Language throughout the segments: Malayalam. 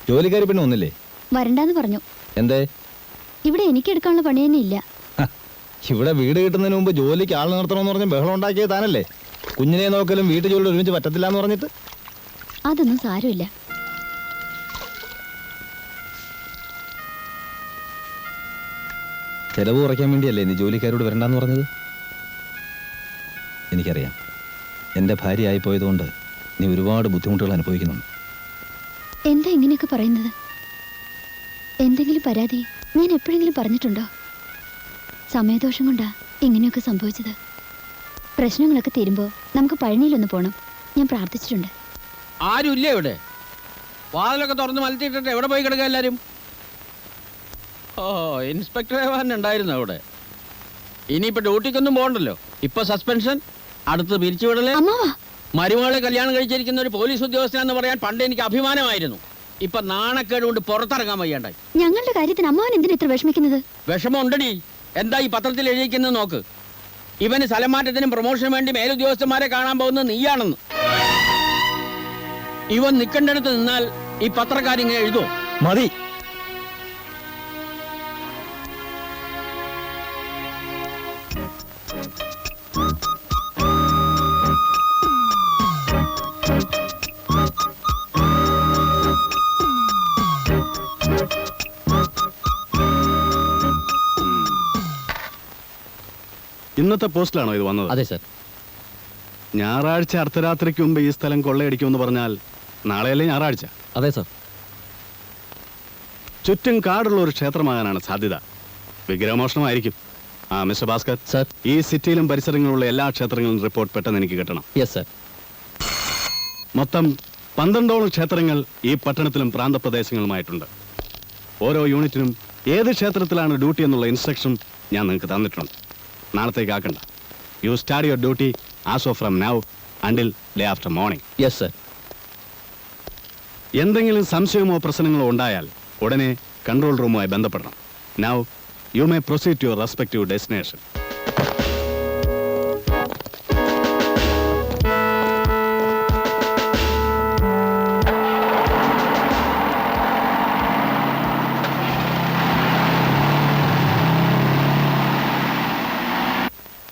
ജോലിക്കാരി പെണ്ണ് ഒന്നില്ലേ? വരണ്ടാന്ന് പറഞ്ഞു. എന്തേ? ഇവിടെ എനിക്ക് എടുക്കാനുള്ള പണി തന്നെ ഇല്ല. ഇവിടെ വീട് കിട്ടുന്നതിന് മുമ്പ് ജോലിക്ക് ആൾ നിർത്തണമെന്ന് പറഞ്ഞ് ബഹളം ഉണ്ടാക്കിയത് താനല്ലേ? കുഞ്ഞിനെ നോക്കലും വീട്ടു ജോലി ഒരുമിച്ച് പറ്റത്തില്ല എന്ന് പറഞ്ഞിട്ട്. അതൊന്നും സാരമില്ല. ചെലവ് കുറയ്ക്കാൻ വേണ്ടിയല്ലേ നീ ജോലിക്കാരോട് വരണ്ടെന്ന് പറഞ്ഞത്? എനിക്കറിയാം, എൻ്റെ ഭാര്യ ആയിപ്പോയതുകൊണ്ട് നീ ഒരുപാട് ബുദ്ധിമുട്ടുകൾ അനുഭവിക്കുന്നുണ്ട്. എന്താ ഇങ്ങനെയൊക്കെ പറയുന്നത്? എന്തെങ്കിലും പരാതി ഞാൻ എപ്പോഴെങ്കിലും പറഞ്ഞിട്ടുണ്ടോ? സമയദോഷം കൊണ്ടാ ഇങ്ങനെയൊക്കെ സംഭവിച്ചത്. പ്രശ്നങ്ങളൊക്കെ തീരുമ്പോൾ നമുക്ക് പഴനിയിലൊന്ന് പോകണം. ഞാൻ പ്രാർത്ഥിച്ചിട്ടുണ്ട്. ആരുമില്ലേ ഇവിടെ? വാതിലൊക്കെ തുറന്ന് മലത്തിയിട്ടിട്ട് എവിടെ പോയി കിടക്കുക എല്ലാവരും? ഓ, ഇൻസ്പെക്ടർ ഉണ്ടായിരുന്നു അവിടെ. ഇനിയിപ്പോ ഡ്യൂട്ടിക്കൊന്നും പോകണ്ടല്ലോ. ഇപ്പൊ സസ്പെൻഷൻ, അടുത്ത് പിരിച്ചുവിടല്. മരുമകളെ കല്യാണം കഴിച്ചിരിക്കുന്ന ഒരു പോലീസ് ഉദ്യോഗസ്ഥനാന്ന് പറയാൻ പണ്ട് എനിക്ക് അഭിമാനമായിരുന്നു. ഇപ്പൊ നാണക്കേട് കൊണ്ട് പുറത്തിറങ്ങാൻ വയ്യാണ്ടായി. ഞങ്ങളുടെ കാര്യത്തിന് അമ്മാവൻ എന്തിനാ ഇത്ര വിഷമിക്കുന്നത്? വിഷമം ഉണ്ടടി. എന്താ ഈ പത്രത്തിൽ എഴുതിക്കുന്നത് നോക്ക്. ഇവന് സ്ഥലം മാറ്റത്തിനും പ്രൊമോഷനും വേണ്ടി മേലുദ്യോഗസ്ഥന്മാരെ കാണാൻ പോകുന്നത് നീയാണെന്ന്. ഇവൻ നിൽക്കേണ്ടടുത്ത് നിന്നാൽ ഈ പത്രക്കാരിങ്ങനെ എഴുതുമോ? മതി. ഇന്നത്തെ പോസ്റ്റിലാണോ ഇത് വന്നത്? അതെ സർ. ഞായറാഴ്ച അർദ്ധരാത്രിക്ക് മുമ്പ് ഈ സ്ഥലം കൊള്ളയടിക്കുമെന്ന് പറഞ്ഞാൽ നാളെയല്ലേ ഞായറാഴ്ച? അതെ സർ. ചുറ്റും കാടുള്ള ഒരു ക്ഷേത്രമാകാനാണ് സാധ്യത. വിഗ്രഹമോഷണമായിരിക്കും. മിസ്റ്റർ ഭാസ്കർ സർ, ഈ സിറ്റിയിലും പരിസരങ്ങളിലുള്ള എല്ലാ ക്ഷേത്രങ്ങളും റിപ്പോർട്ട് പെട്ടെന്ന് എനിക്ക് കിട്ടണം. Yes sir. മൊത്തം 12ഓളം ക്ഷേത്രങ്ങൾ ഈ പട്ടണത്തിലും പ്രാന്തപ്രദേശങ്ങളുമായിട്ടുണ്ട്. ഓരോ യൂണിറ്റിനും ഏത് ക്ഷേത്രത്തിലാണ് ഡ്യൂട്ടി എന്നുള്ള ഇൻസ്ട്രക്ഷൻ ഞാൻ നിങ്ങൾക്ക് തന്നിട്ടുണ്ട്. നാളത്തേക്ക് ആക്കണ്ട. You start your duty as of from now until day after morning. Yes sir. എന്തെങ്കിലും സംശയമോ പ്രശ്നങ്ങളോ ഉണ്ടായാൽ ഉടനെ കൺട്രോൾ റൂമുമായി ബന്ധപ്പെടണം. Now you may proceed to your respective destination.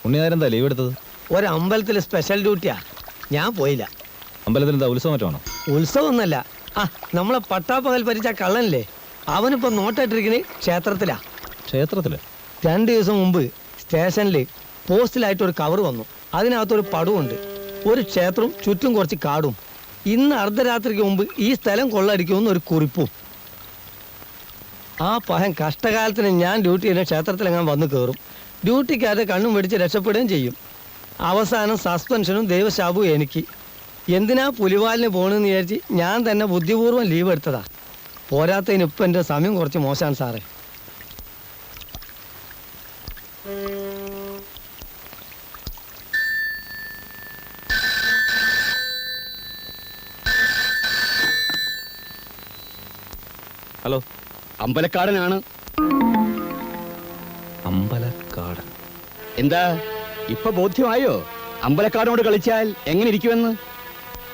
ഉണ്ണിയാരെന്താ ലീവ് എടുത്തത്? ഒരമ്പലത്തിലെ സ്പെഷ്യൽ ഡ്യൂട്ടിയാ, ഞാൻ പോയില്ല. അമ്പലത്തിൽ എന്താ ഉത്സവം മറ്റാണോ? ഉത്സവമൊന്നല്ല. നമ്മളെ പട്ടാപ്പകൽ പരിച്ച കള്ളനില്ലേ, അവനിപ്പോ നോട്ടായിട്ടിരിക്കണേ ക്ഷേത്രത്തിലാ. ക്ഷേത്രത്തില്? 2 ദിവസം മുമ്പ് സ്റ്റേഷനിൽ പോസ്റ്റിലായിട്ട് ഒരു കവർ വന്നു. അതിനകത്തൊരു പടവുണ്ട്, ഒരു ക്ഷേത്രവും ചുറ്റും കുറച്ച് കാടും. ഇന്ന് അർദ്ധരാത്രിക്ക് മുമ്പ് ഈ സ്ഥലം കൊള്ളടിക്കുമെന്ന് ഒരു കുറിപ്പും. ആ പഹൻ കഷ്ടകാലത്തിന് ഞാൻ ഡ്യൂട്ടി ചെയ്യുന്ന ക്ഷേത്രത്തിലെങ്ങാൻ വന്ന് കയറും. ഡ്യൂട്ടിക്കാരെ കണ്ണും വെടിച്ച് രക്ഷപ്പെടുകയും ചെയ്യും. അവസാനം സസ്പെൻഷനും ദൈവശാപവും എനിക്ക്. എന്തിനാ പുലിവാലിന് പോകണമെന്ന് വിചാരിച്ച് ഞാൻ തന്നെ ബുദ്ധിപൂർവ്വം ലീവ് എടുത്തതാ. പോരാത്തതിന് ഇപ്പം എൻ്റെ സമയം കുറച്ച് മോശമാണ് സാറേ. ഹലോ, അമ്പലക്കാടനാണ്. അമ്പലക്കാടൻ? എന്താ ഇപ്പൊ ബോധ്യമായോ അമ്പലക്കാടനോട് കളിച്ചാൽ എങ്ങനെ ഇരിക്കുമെന്ന്?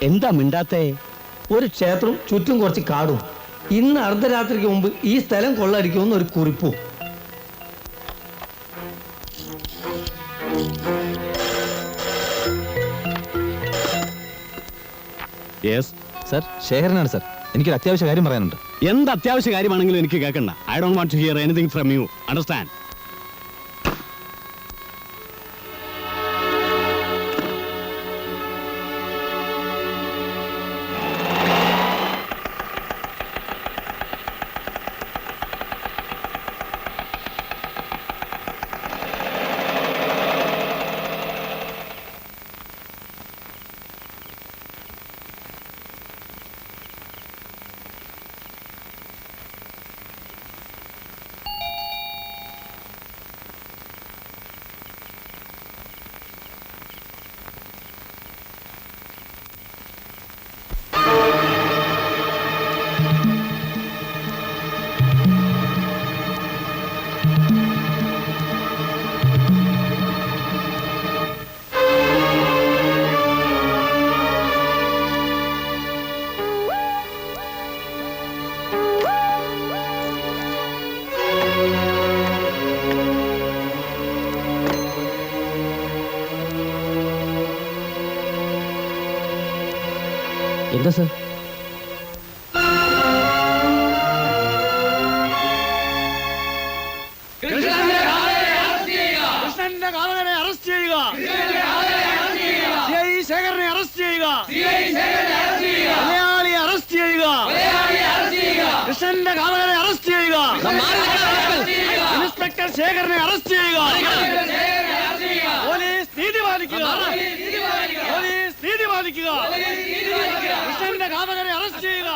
എന്താ മിണ്ടാത്തേ? ഒരു ക്ഷേത്രവും ചുറ്റും കുറച്ച് കാടും. ഇന്ന് അർദ്ധരാത്രിക്ക് മുമ്പ് ഈ സ്ഥലം കൊള്ളടിക്കുമെന്ന് ഒരു കുറിപ്പും. യെസ് സർ, ശേഖരനാണ് സർ. എനിക്കൊരു അത്യാവശ്യ കാര്യം പറയാനുണ്ട്. എന്ത് അത്യാവശ്യ കാര്യമാണെങ്കിലും എനിക്ക് കേൾക്കണ്ട. I don't want to hear anything from you. Understand? എന്താ സാർ? കൃഷ്ണന്റെ കാവലനെ അറസ്റ്റ് ചെയ്യുക. CI ശേഖരനെ അറസ്റ്റ് ചെയ്യുക. മലയാളിയെ അറസ്റ്റ് ചെയ്യുക. കൃഷ്ണന്റെ കാവലനെ അറസ്റ്റ് ചെയ്യുക. ഇൻസ്പെക്ടർ ശേഖരനെ അറസ്റ്റ് ചെയ്യുക. പോലീസ് നീതി പാലിക്കുക. പോലീസ് നീതി പാലിക്കുക. കൃഷ്ണന്റെ കാവലനെ അറസ്റ്റ് ചെയ്യുക.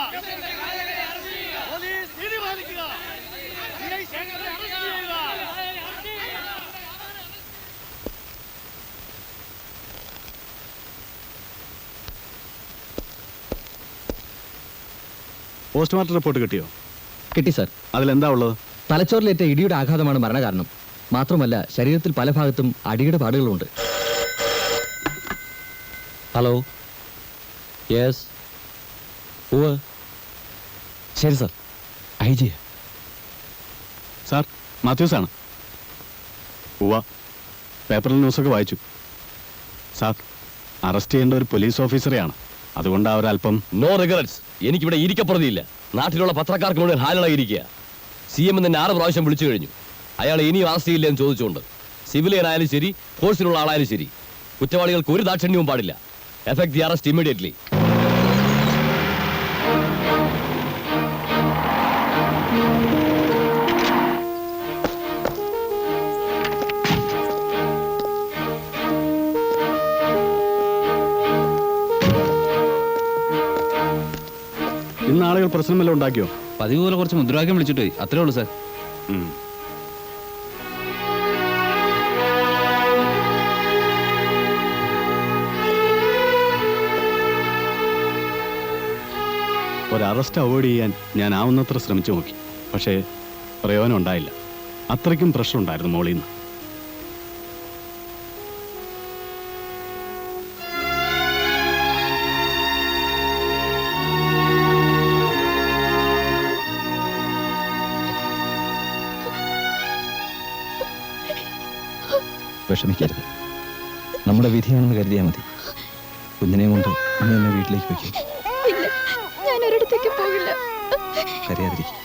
പോലീസ് നീതി പാലിക്കുക. CI ശേഖരനെ അറസ്റ്റ് ചെയ്യുക. പോസ്റ്റ്മോർട്ടം റിപ്പോർട്ട് കിട്ടിയോ? കിട്ടി സാർ. അതിലെന്താ ഉള്ളത്? തലച്ചോറിലേറ്റ ഇടിയുടെ ആഘാതമാണ് മരണകാരണം. മാത്രമല്ല ശരീരത്തിൽ പല ഭാഗത്തും അടിയുടെ പാടുകളുണ്ട്. ഹലോ, യെസ്, ശരി സാർ. IG സാർ, മാത്യൂസ് ആണ്. ഉവ്വ, പേപ്പറിൽ ന്യൂസൊക്കെ വായിച്ചു. സാർ, അറസ്റ്റ് ചെയ്യേണ്ട ഒരു പോലീസ് ഓഫീസറെയാണ്. അതുകൊണ്ട് അവരല്പം നോ റിഗ്രറ്റ്സ്. എനിക്കിവിടെ ഇരിക്കപ്പുറതിയില്ല. നാട്ടിലുള്ള പത്രക്കാർക്ക് മുഴുവൻ ഹാജരായിരിക്കുക. CM തന്നെ 6 പ്രാവശ്യം വിളിച്ചു കഴിഞ്ഞു. അയാൾ ഇനിയും അറസ്റ്റ് ചെയ്യില്ല എന്ന് ചോദിച്ചുകൊണ്ട്. സിവിലിയൻ ആയാലും ശരി, ഫോഴ്സിലുള്ള ആളായാലും ശരി, കുറ്റവാളികൾക്ക് ഒരു ദാക്ഷിണ്യവും പാടില്ല. Effect the arrest immediately. ഇന്ന് ആളുകൾ പ്രശ്നമെല്ലാം ഉണ്ടാക്കിയോ? പതിവ് പോലെ കുറച്ച് മുദ്രാവാക്യം വിളിച്ചിട്ട് അത്രേ ഉള്ളൂ സാർ. ഉം. ഒരു അറസ്റ്റ് അവോയ്ഡ് ചെയ്യാൻ ഞാൻ ആവുന്നത്ര ശ്രമിച്ചു നോക്കി. പക്ഷേ പ്രയോജനം ഉണ്ടായില്ല. അത്രയ്ക്കും പ്രഷർ ഉണ്ടായിരുന്നു മോളിൽ നിന്ന്. വിഷമിക്കരുത്. നമ്മുടെ വിധിയാണെന്ന് കരുതിയാൽ മതി. കുഞ്ഞിനെയും കൊണ്ട് അമ്മ എന്നെ വീട്ടിലേക്ക് വയ്ക്കും. ഞാൻ ഒരിടത്തേക്ക് പോകില്ല. കരയാതിരിക്കും.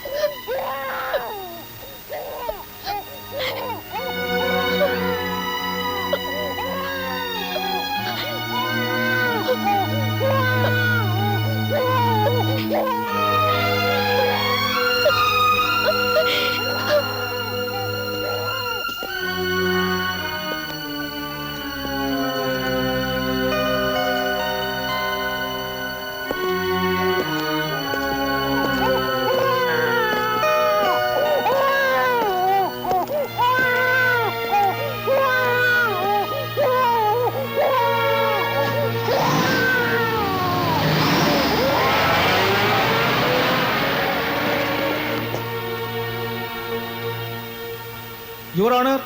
യുവർ ഓണർ,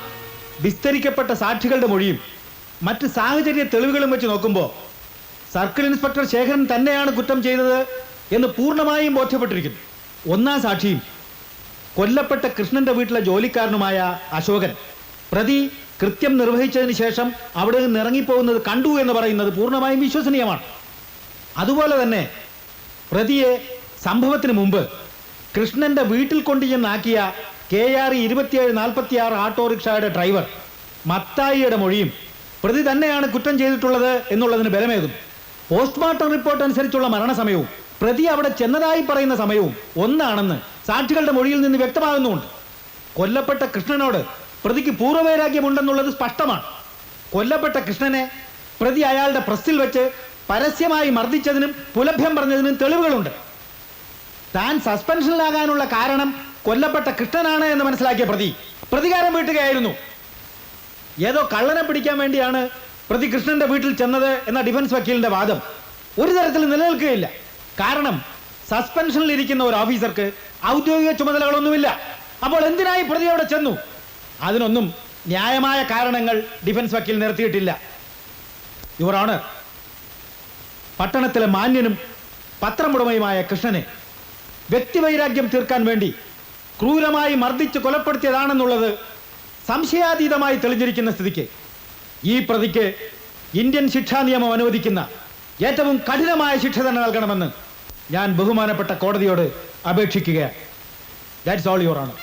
വിസ്തരിക്കപ്പെട്ട സാക്ഷികളുടെ മൊഴിയും മറ്റ് സാഹചര്യ തെളിവുകളും വെച്ച് നോക്കുമ്പോൾ സർക്കിൾ ഇൻസ്പെക്ടർ ശേഖരൻ തന്നെയാണ് കുറ്റം ചെയ്തത് എന്ന് പൂർണ്ണമായും ബോധ്യപ്പെട്ടിരിക്കുന്നു. ഒന്നാം സാക്ഷിയും കൊല്ലപ്പെട്ട കൃഷ്ണന്റെ വീട്ടിലെ ജോലിക്കാരനുമായ അശോകൻ പ്രതി കൃത്യം നിർവഹിച്ചതിന് ശേഷം അവിടെ നിന്ന് ഇറങ്ങിപ്പോകുന്നത് കണ്ടു എന്ന് പറയുന്നത് പൂർണ്ണമായും വിശ്വസനീയമാണ്. അതുപോലെ തന്നെ പ്രതിയെ സംഭവത്തിന് മുമ്പ് കൃഷ്ണന്റെ വീട്ടിൽ കൊണ്ടുചെന്നാക്കിയ KR 2746 ഓട്ടോറിക്ഷയുടെ ഡ്രൈവർ മത്തായിയുടെ മൊഴിയും പ്രതി തന്നെയാണ് കുറ്റം ചെയ്തിട്ടുള്ളത് എന്നുള്ളതിന് ബലമേകും. പോസ്റ്റ്മോർട്ടം റിപ്പോർട്ട് അനുസരിച്ചുള്ള മരണസമയവും പ്രതി അവിടെ ചെന്നതായി പറയുന്ന സമയവും ഒന്നാണെന്ന് സാക്ഷികളുടെ മൊഴിയിൽ നിന്ന് വ്യക്തമാകുന്നുണ്ട്. കൊല്ലപ്പെട്ട കൃഷ്ണനോട് പ്രതിക്ക് പൂർവ്വവൈരാഗ്യമുണ്ടെന്നുള്ളത് സ്പഷ്ടമാണ്. കൊല്ലപ്പെട്ട കൃഷ്ണനെ പ്രതി അയാളുടെ പ്രസ്സിൽ വെച്ച് പരസ്യമായി മർദ്ദിച്ചതിനും പുലഭ്യം പറഞ്ഞതിനും തെളിവുകളുണ്ട്. താൻ സസ്പെൻഷനിലാകാനുള്ള കാരണം കൊല്ലപ്പെട്ട കൃഷ്ണനാണ് എന്ന് മനസ്സിലാക്കിയ പ്രതി പ്രതികാരം വീട്ടുകയായിരുന്നു. ഏതോ കള്ളനെ പിടിക്കാൻ വേണ്ടിയാണ് പ്രതി കൃഷ്ണന്റെ വീട്ടിൽ ചെന്നത് എന്ന ഡിഫൻസ് വക്കീലിന്റെ വാദം ഒരു തരത്തിൽ നിലനിൽക്കുകയില്ല. കാരണം സസ്പെൻഷനിൽ ഇരിക്കുന്ന ഒരു ഓഫീസർക്ക് ഔദ്യോഗിക ചുമതലകളൊന്നുമില്ല. അപ്പോൾ എന്തിനായി പ്രതി അവിടെ ചെന്നു? അതിനൊന്നും ന്യായമായ കാരണങ്ങൾ ഡിഫൻസ് വക്കീൽ നിർത്തിയിട്ടില്ല. യുവർ ഓണർ, പട്ടണത്തിലെ മാന്യനും പത്രമുടമയുമായ കൃഷ്ണനെ വ്യക്തിവൈരാഗ്യം തീർക്കാൻ വേണ്ടി ക്രൂരമായി മർദ്ദിച്ച് കൊലപ്പെടുത്തിയതാണെന്നുള്ളത് സംശയാതീതമായി തെളിഞ്ഞിരിക്കുന്ന സ്ഥിതിക്ക് ഈ പ്രതിക്ക് ഇന്ത്യൻ ശിക്ഷാ നിയമം അനുവദിക്കുന്ന ഏറ്റവും കഠിനമായ ശിക്ഷ തന്നെ നൽകണമെന്ന് ഞാൻ ബഹുമാനപ്പെട്ട കോടതിയോട് അപേക്ഷിക്കുകയാണ്. That's all your honour.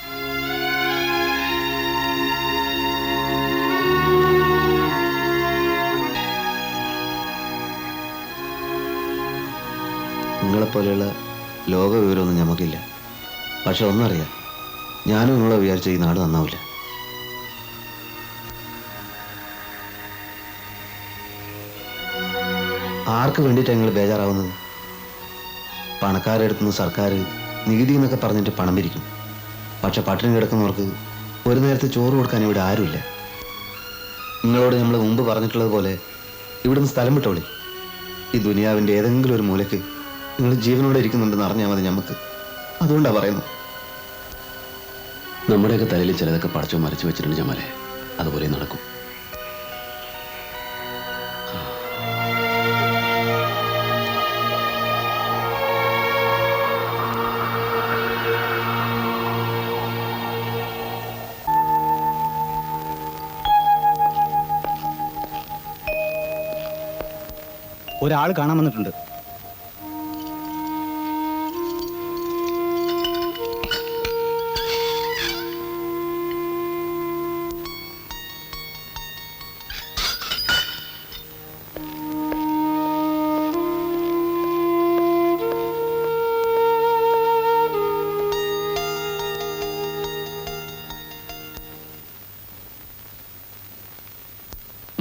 നിങ്ങളെപ്പോലെയുള്ള ലോക വിവരമൊന്നും നമുക്കില്ല. പക്ഷെ ഒന്നറിയാം, ഞാനും നിങ്ങളെ വിചാരിച്ച ഈ നാട് നന്നാവില്ല. ആർക്ക് വേണ്ടിയിട്ടാണ് നിങ്ങൾ ബേജാറാവുന്നത്? പണക്കാരെടുത്തുനിന്ന് സർക്കാർ നികുതി എന്നൊക്കെ പറഞ്ഞിട്ട് പണം പിരിക്കും. പക്ഷെ പട്ടിണി കിടക്കുന്നവർക്ക് ഒരു നേരത്തെ ചോറ് കൊടുക്കാൻ ഇവിടെ ആരുമില്ല. നിങ്ങളോട് നമ്മൾ മുമ്പ് പറഞ്ഞിട്ടുള്ളത് പോലെ ഇവിടുന്ന് സ്ഥലം വിട്ടോളി. ഈ ദുനിയാവിൻ്റെ ഏതെങ്കിലും ഒരു മൂലയ്ക്ക് നിങ്ങൾ ജീവനോടെ ഇരിക്കുന്നുണ്ടെന്ന് അറിഞ്ഞാൽ മതി നമുക്ക്. അതുകൊണ്ടാണ് പറയുന്നത്. നമ്മുടെയൊക്കെ തലയിൽ ചിലതൊക്കെ പടച്ചോ മരച്ചു വെച്ചിട്ടുണ്ട് ജമാലെ. അതുപോലെ നടക്കും. ഒരാൾ കാണാൻ വന്നിട്ടുണ്ട്.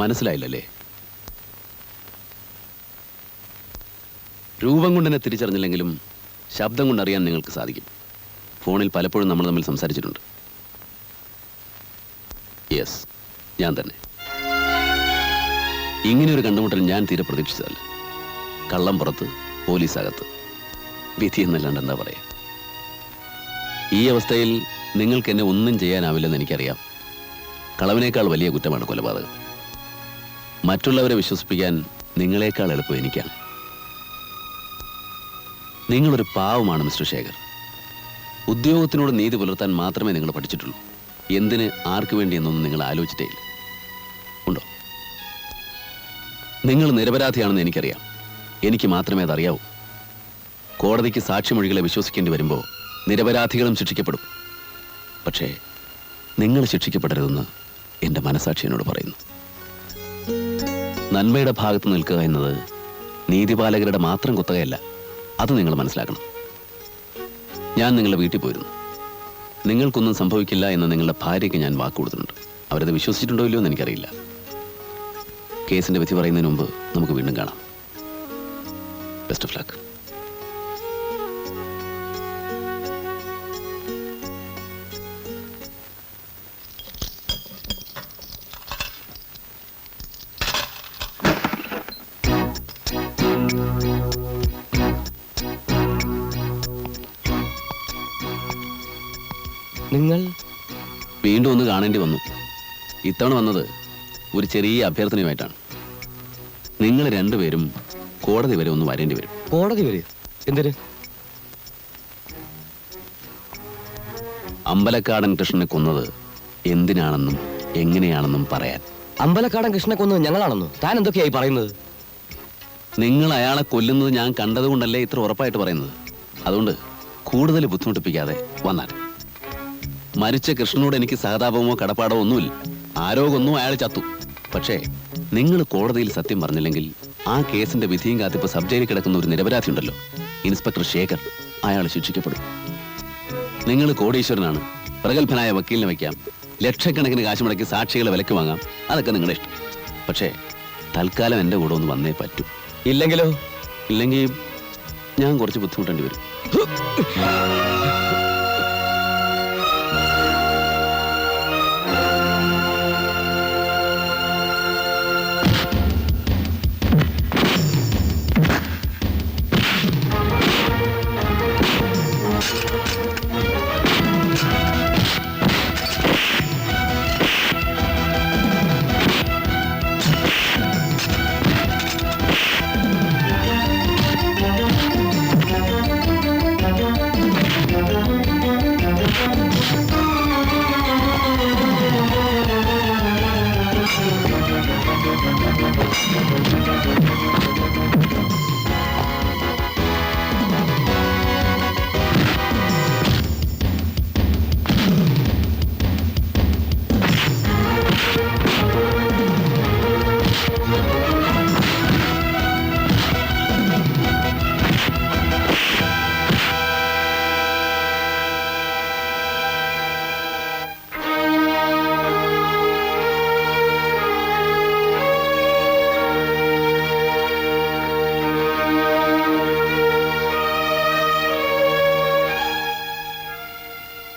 മനസ്സിലായില്ലല്ലേ? രൂപം കൊണ്ട് എന്നെ തിരിച്ചറിഞ്ഞില്ലെങ്കിലും ശബ്ദം കൊണ്ടറിയാൻ നിങ്ങൾക്ക് സാധിക്കും. ഫോണിൽ പലപ്പോഴും നമ്മൾ തമ്മിൽ സംസാരിച്ചിട്ടുണ്ട്. യെസ്, ഞാൻ തന്നെ. ഇങ്ങനെയൊരു കണ്ടുമുട്ടൽ ഞാൻ തീരെ പ്രതീക്ഷിച്ചതല്ല. കള്ളം പുറത്ത്, പോലീസ് അകത്ത്, വിധി എന്നല്ലാണ്ട് എന്താ പറയാ. ഈ അവസ്ഥയിൽ നിങ്ങൾക്ക് എന്നെ ഒന്നും ചെയ്യാനാവില്ലെന്ന് എനിക്കറിയാം. കളവിനേക്കാൾ വലിയ കുറ്റമാണ് കൊലപാതകം. മറ്റുള്ളവരെ വിശ്വസിപ്പിക്കാൻ നിങ്ങളെക്കാൾ എളുപ്പം എനിക്കാണ്. നിങ്ങളൊരു പാവമാണ് മിസ്റ്റർ ശേഖർ. ഉദ്യോഗത്തിനോട് നീതി പുലർത്താൻ മാത്രമേ നിങ്ങൾ പഠിച്ചിട്ടുള്ളൂ. എന്തിന്, ആർക്ക് വേണ്ടി എന്നൊന്നും നിങ്ങൾ ആലോചിച്ചിട്ടേയില്ല. ഉണ്ടോ? നിങ്ങൾ നിരപരാധിയാണെന്ന് എനിക്കറിയാം. എനിക്ക് മാത്രമേ അതറിയാവൂ. കോടതിക്ക് സാക്ഷിമൊഴികളെ വിശ്വസിക്കേണ്ടി വരുമ്പോൾ നിരപരാധികളും ശിക്ഷിക്കപ്പെടും. പക്ഷേ നിങ്ങൾ ശിക്ഷിക്കപ്പെടരുതെന്ന് എൻ്റെ മനസാക്ഷി എന്നോട് പറയുന്നു. നന്മയുടെ ഭാഗത്ത് നിൽക്കുക എന്നത് നീതിപാലകരുടെ മാത്രം കുത്തകയല്ല. അത് നിങ്ങൾ മനസ്സിലാക്കണം. ഞാൻ നിങ്ങളുടെ വീട്ടിൽ പോയിരുന്നു. നിങ്ങൾക്കൊന്നും സംഭവിക്കില്ല എന്ന് നിങ്ങളുടെ ഭാര്യയ്ക്ക് ഞാൻ വാക്ക് കൊടുത്തിട്ടുണ്ട്. അവരത് വിശ്വസിച്ചിട്ടുണ്ടോ ഇല്ലയോ എന്ന് എനിക്കറിയില്ല. കേസിന്റെ വിധി പറയുന്നതിന് മുമ്പ് നമുക്ക് വീണ്ടും കാണാം. Best of luck. നിങ്ങൾ വീണ്ടും ഒന്ന് കാണേണ്ടി വന്നു. ഇത്തവണ വന്നത് ഒരു ചെറിയ അഭ്യർത്ഥനയുമായിട്ടാണ്. നിങ്ങൾ രണ്ടുപേരും കോടതി വരെ ഒന്ന് വരേണ്ടി വരും. കോടതി വരെ എന്തിന്? അമ്പലക്കാടൻ കൃഷ്ണനെ കൊന്നത് എന്തിനാണെന്നും എങ്ങനെയാണെന്നും പറയാൻ. അമ്പലക്കാടൻ കൃഷ്ണനെ കൊന്നത് ഞങ്ങളാണെന്നോ? താൻ എന്തൊക്കെയായി പറയുന്നത്? നിങ്ങൾ അയാളെ കൊല്ലുന്നത് ഞാൻ കണ്ടതുകൊണ്ടല്ലേ ഇത്ര ഉറപ്പായിട്ട് പറയുന്നത്. അതുകൊണ്ട് കൂടുതൽ ബുദ്ധിമുട്ടിപ്പിക്കാതെ വന്നാൽ. മരിച്ച കൃഷ്ണനോട് എനിക്ക് സഹതാപമോ കടപ്പാടോ ഒന്നുമില്ല. ആരോ കൊന്നു, അയാൾ ചത്തു. പക്ഷേ നിങ്ങൾ കോടതിയിൽ സത്യം പറഞ്ഞില്ലെങ്കിൽ ആ കേസിന്റെ വിധിയും കാത്തിപ്പോ സബ് ജയിലിൽ കിടക്കുന്ന ഒരു നിരപരാധി ഉണ്ടല്ലോ, ഇൻസ്പെക്ടർ ശേഖർ, അയാൾ ശിക്ഷിക്കപ്പെടും. നിങ്ങൾ കോടീശ്വരനാണ്. പ്രഗത്ഭനായ വക്കീലിനെ വയ്ക്കാം. ലക്ഷക്കണക്കിന് കാശ് മുടക്കി സാക്ഷികളെ വിലക്ക് വാങ്ങാം. അതൊക്കെ നിങ്ങളുടെ ഇഷ്ടം. പക്ഷേ തൽക്കാലം എൻ്റെ കൂടെ ഒന്ന് വന്നേ പറ്റൂ. ഇല്ലെങ്കിലോ? ഇല്ലെങ്കിൽ ഞാൻ കുറച്ച് ബുദ്ധിമുട്ടേണ്ടി വരും.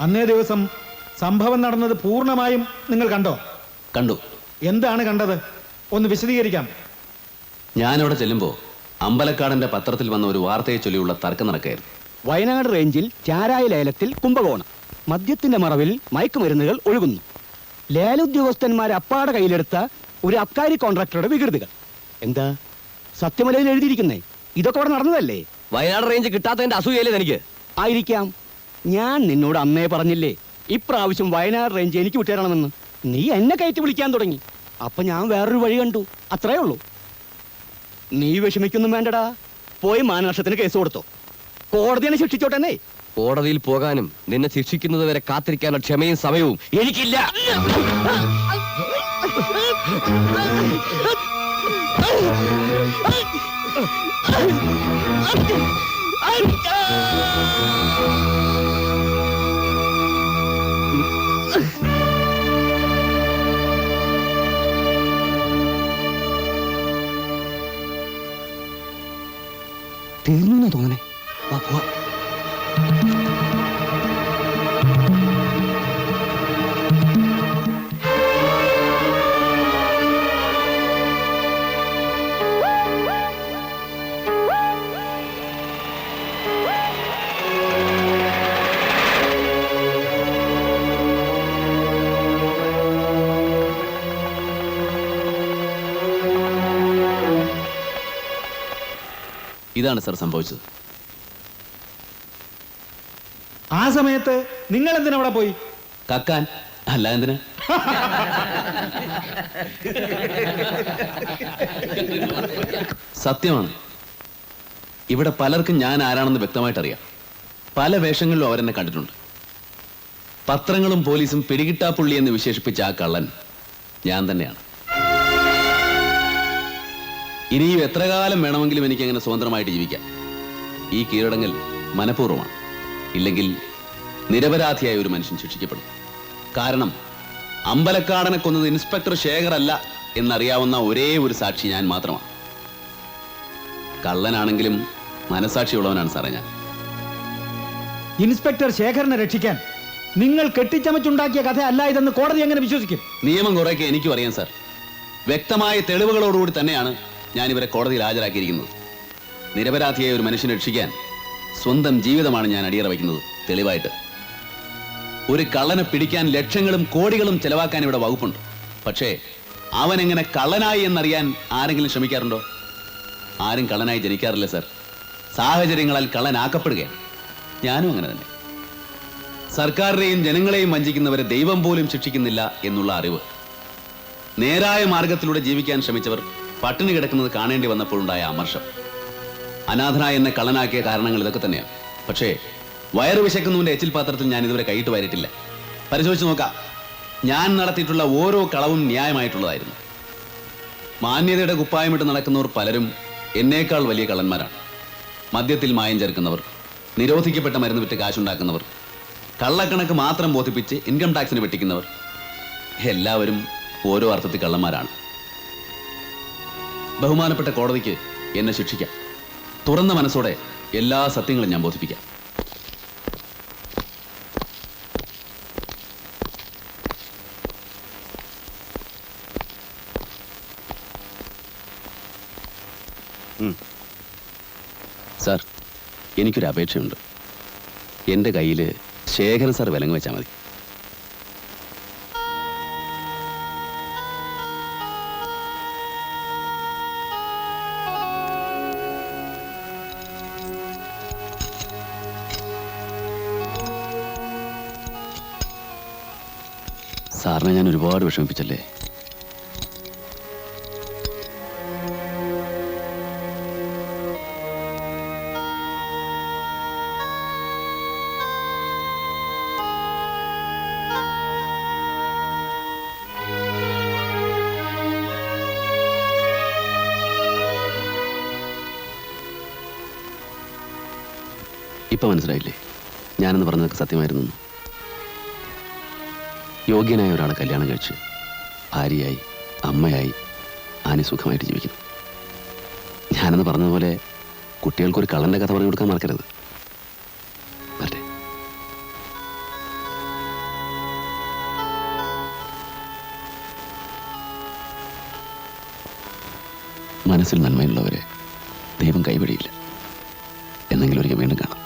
അന്നേ ദിവസം സംഭവം നടന്നത് പൂർണ്ണമായും നിങ്ങൾ കണ്ടോ? കണ്ടു. എന്താണ് കണ്ടത്? ഒന്ന് വിശദീകരിക്കാം. ഞാനവിടെ ചെല്ലുമ്പോൾ അമ്പലക്കാടന്റെ പത്രത്തിൽ വന്ന ഒരു വാർത്തയെ ചൊല്ലിയുള്ള തർക്കം നടക്കുകയായിരുന്നു. വയനാട് റേഞ്ചിൽ ചാരായ ലേലത്തിൽ കുംഭകോണം, മദ്യത്തിന്റെ മറവിൽ മയക്കുമരുന്നുകൾ ഒഴുകുന്നു, ലേലോദ്യോഗസ്ഥന്മാർ അപ്പാടെ കയ്യിലെടുത്ത ഒരു അബ്കാരി കോൺട്രാക്ടറുടെ വികൃതികൾ. എന്താ സത്യമലയിൽ എഴുതിയിരിക്കുന്നേ? ഇതൊക്കെ അവിടെ നടന്നതല്ലേ? വയനാട് റേഞ്ച് കിട്ടാത്തതിന്റെ അസൂയല്ലേ എനിക്ക്? ആയിരിക്കാം. ഞാൻ നിന്നോട് അന്നേ പറഞ്ഞില്ലേ ഇപ്രാവശ്യം വയനാട് റേഞ്ച് എനിക്ക് വിട്ടുതരണമെന്ന്. നീ എന്നെ കയറ്റി വിളിക്കാൻ തുടങ്ങി. അപ്പൊ ഞാൻ വേറൊരു വഴി കണ്ടു, അത്രേ ഉള്ളൂ. നീ വിഷമിക്കൊന്നും വേണ്ടടാ. പോയി മാനനഷ്ടത്തിന് കേസ് കൊടുത്തോ. കോടതിയെ ശിക്ഷിച്ചോട്ടെന്നേ. കോടതിയിൽ പോകാനും നിന്നെ ശിക്ഷിക്കുന്നത് വരെ കാത്തിരിക്കാനുള്ള ക്ഷമയും സമയവും എനിക്കില്ല. തീർന്നു തോന്നണേ. വാ പോവാ. ഇതാണ് സർ സംഭവിച്ചത്. ആ സമയത്ത് നിങ്ങൾ എന്തിനാ അവിടെ പോയി? കക്കാൻ, അല്ല എന്തിനാ? സത്യമാണ്. ഇവിടെ പലർക്കും ഞാൻ ആരാണെന്ന് വ്യക്തമായിട്ട് അറിയാം. പല വേഷങ്ങളിലും അവരെന്നെ കണ്ടിട്ടുണ്ട്. പത്രങ്ങളും പോലീസും പിടികിട്ടാപ്പുള്ളി എന്ന് വിശേഷിപ്പിച്ച ആ കള്ളൻ ഞാൻ തന്നെയാണ്. ഇനിയും എത്ര കാലം വേണമെങ്കിലും എനിക്ക് അങ്ങനെ സ്വതന്ത്രമായിട്ട് ജീവിക്കാം. ഈ കീഴടങ്ങൽ മനഃപൂർവ്വമാണ്. ഇല്ലെങ്കിൽ നിരപരാധിയായ ഒരു മനുഷ്യൻ ശിക്ഷിക്കപ്പെടും. കാരണം അമ്പലക്കാടനെ കൊന്നത് ഇൻസ്പെക്ടർ ശേഖർ അല്ല എന്നറിയാവുന്ന ഒരേ ഒരു സാക്ഷി ഞാൻ മാത്രമാണ്. കള്ളനാണെങ്കിലും മനസാക്ഷിയുള്ളവനാണ് സാറേ ഞാൻ. ഇൻസ്പെക്ടർ ശേഖരനെ രക്ഷിക്കാൻ നിങ്ങൾ കെട്ടിച്ചമച്ചുണ്ടാക്കിയ കഥ അല്ല ഇതെന്ന് കോടതി എങ്ങനെ വിശ്വസിക്കും? നിയമം കുറേയൊക്കെ എനിക്കും അറിയാം സാർ. വ്യക്തമായ തെളിവുകളോടുകൂടി തന്നെയാണ് ഞാൻ ഇവരെ കോടതിയിൽ ഹാജരാക്കിയിരിക്കുന്നത്. നിരപരാധിയായ ഒരു മനുഷ്യനെ രക്ഷിക്കാൻ സ്വന്തം ജീവിതമാണ് ഞാൻ അടിയറ വയ്ക്കുന്നത്. തെളിവായിട്ട് ഒരു കള്ളനെ പിടിക്കാൻ ലക്ഷങ്ങളും കോടികളും ചെലവാക്കാൻ ഇവിടെ വകുപ്പുണ്ട്. പക്ഷേ അവൻ എങ്ങനെ കള്ളനായി എന്നറിയാൻ ആരെങ്കിലും ശ്രമിക്കാറുണ്ടോ? ആരും കള്ളനായി ജനിക്കാറില്ല സാർ. സാഹചര്യങ്ങളാൽ കള്ളനാക്കപ്പെടുകയാണ്. ഞാനും അങ്ങനെ തന്നെ. സർക്കാരിനെയും ജനങ്ങളെയും വഞ്ചിക്കുന്നവരെ ദൈവം പോലും ശിക്ഷിക്കുന്നില്ല എന്നുള്ള അറിവ്. നേരായ മാർഗത്തിലൂടെ ജീവിക്കാൻ ശ്രമിച്ചവർ പട്ടിണി കിടക്കുന്നത് കാണേണ്ടി വന്നപ്പോഴുണ്ടായ അമർഷം. അനാഥനായ എന്നെ കള്ളനാക്കിയ കാരണങ്ങൾ ഇതൊക്കെ തന്നെയാണ്. പക്ഷേ വയറ് വിശക്കുന്നവന്റെ എച്ചിൽ പാത്രത്തിൽ ഞാൻ ഇതുവരെ കൈയിട്ട് വരട്ടില്ല. പരിശോധിച്ച് നോക്കാം. ഞാൻ നടത്തിയിട്ടുള്ള ഓരോ കളവും ന്യായമായിട്ടുള്ളതായിരുന്നു. മാന്യതയുടെ കുപ്പായമിട്ട് നടക്കുന്നവർ പലരും എന്നേക്കാൾ വലിയ കള്ളന്മാരാണ്. മദ്യത്തിൽ മായം ചേർക്കുന്നവർ, നിരോധിക്കപ്പെട്ട മരുന്ന് വിറ്റ് കാശുണ്ടാക്കുന്നവർ, കള്ളക്കണക്ക് മാത്രം ബോധിപ്പിച്ച് ഇൻകം ടാക്സിന് വെട്ടിക്കുന്നവർ, എല്ലാവരും ഓരോ അർത്ഥത്തിൽ കള്ളന്മാരാണ്. ബഹുമാനപ്പെട്ട കോടതിക്ക് എന്നെ ശിക്ഷിക്കാം. തുറന്ന മനസ്സോടെ എല്ലാ സത്യങ്ങളും ഞാൻ ബോധിപ്പിക്കാം. സാർ, എനിക്കൊരു അപേക്ഷയുണ്ട്. എൻ്റെ കയ്യിൽ ശേഖരൻ സാർ വിലങ്ങ് വെച്ചാൽ മതി. സാറിനെ ഞാൻ ഒരുപാട് വിഷമിപ്പിച്ചല്ലേ? ഇപ്പൊ മനസ്സിലായില്ലേ ഞാനെന്ന് പറഞ്ഞതൊക്കെ സത്യമായിരുന്നു? യോഗ്യനായ ഒരാളെ കല്യാണം കഴിച്ച് ഭാര്യയായി അമ്മയായി ആനി സുഖമായിട്ട് ജീവിക്കണം. ഞാനെന്ന് പറഞ്ഞതുപോലെ കുട്ടികൾക്കൊരു കള്ളന്റെ കഥ പറഞ്ഞു കൊടുക്കാൻ മറക്കരുത്. വരട്ടെ. മനസ്സിൽ നന്മയുള്ളവരെ ദൈവം കൈവിടിയില്ല. എന്നെങ്കിലും ഒരിക്കൽ വീണ്ടും കാണാം.